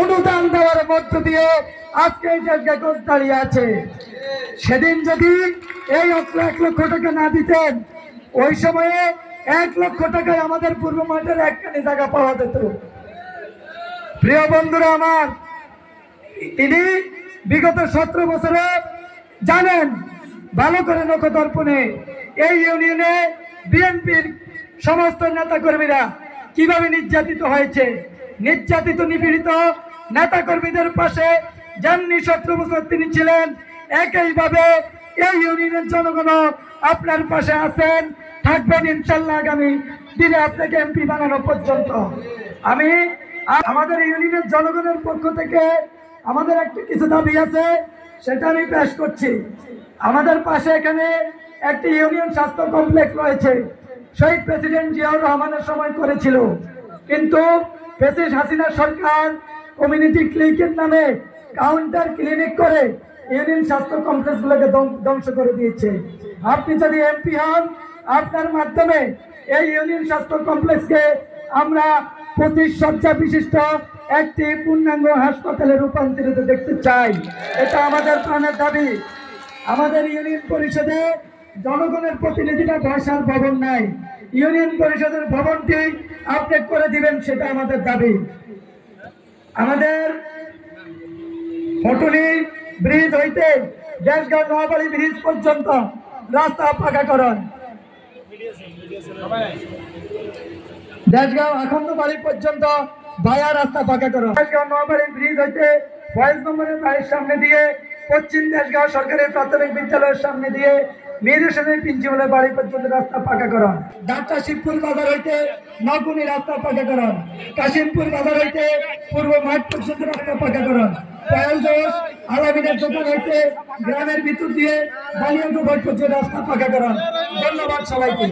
অনুদান দেওয়ার মধ্য দিয়ে আজকে এই দেশগঞ্জ দাঁড়িয়ে আছে। সেদিন যদি এই 1 লক্ষ টাকা না দিতেন, ওই সময়ে 1 লক্ষ টাকায় আমাদের পূর্ব মাঠের একখানি জায়গা পাওয়া যেত। প্রিয় বন্ধুরা আমার, তিনি বিগত 17 বছরে জানেন ভালো করে নখদর্পণে এই ইউনিয়নে বিএনপির সমস্ত নেতাকর্মীরা কিভাবে নির্যাতিত হয়েছে। নির্যাতিত নিপীড়িত নেতাকর্মীদের পাশে যেমনি 17 বছর তিনি ছিলেন, একইভাবে এই ইউনিয়নের জনগণ আপনার পাশে আছেন, থাকবেন ইনশাল্লাহ আগামী দিনে আপনাকে এমপি বানানো পর্যন্ত। আমি আমাদের ইউনিয়নের জনগণের পক্ষ থেকে আমাদের একটা কিছু দাবি আছে, সেটা আমি পেশ করছি। আমাদের পাশে এখানে একটি ইউনিয়ন স্বাস্থ্য কমপ্লেক্স রয়েছে, শহীদ প্রেসিডেন্ট জিয়াউর রহমানের সময় করেছিল, কিন্তু ফ্যাসিস্ট হাসিনা সরকার কমিউনিটি ক্লিনিকের নামে কাউন্টার ক্লিনিক করে ইউনিয়ন স্বাস্থ্য কমপ্লেক্সগুলোকে ধ্বংস করে দিয়েছে। আপনি যদি এমপি হন, আপনার মাধ্যমে এই ইউনিয়ন স্বাস্থ্য কমপ্লেক্সকে আমরা 25 শয্যা বিশিষ্ট একটি পূর্ণাঙ্গ হাসপাতালে রূপান্তরিত দেখতে চাই। এটা আমাদের প্রাণের দাবি। আমাদের ইউনিয়ন পরিষদে জনগণের প্রতিনিধিরা বসার ভবন নাই, ইউনিয়ন পরিষদের ভবনটি আপডেট করে দিবেন, সেটা আমাদের দাবি। আমাদের হটুলি ব্রিজ হইতে দেশগাঁও নোয়াবাড়ি ব্রিজ পর্যন্ত রাস্তা পাকাকরণ, দেশগাঁও আখন্দ বাড়ি পর্যন্ত ভায়া রাস্তা পাকাকরণ, দেশগাঁও নোয়াবাড়ি ব্রিজ হইতে ফয়েজ নম্বরের বাড়ির সামনে দিয়ে পশ্চিম দেশগাঁও সরকারি প্রাথমিক বিদ্যালয়ের সামনে দিয়ে মীর হোসেনের প্রিন্সিপালের বাড়ি পর্যন্ত রাস্তা পাকাকরণ, ডাক্তার শিবপুর বাজার হইতে নগুনি রাস্তা পাকাকরণ, কাশিমপুর বাজার হইতে পূর্ব মাঠ পর্যন্ত রাস্তা পাকাকরণ, পয়েল জোশ আলামিনের দোকান হইতে গ্রামের ভিতর দিয়ে বালিয়াগঞ্জ পর্যন্ত রাস্তা পাকাকরণ। ধন্যবাদ সবাইকে।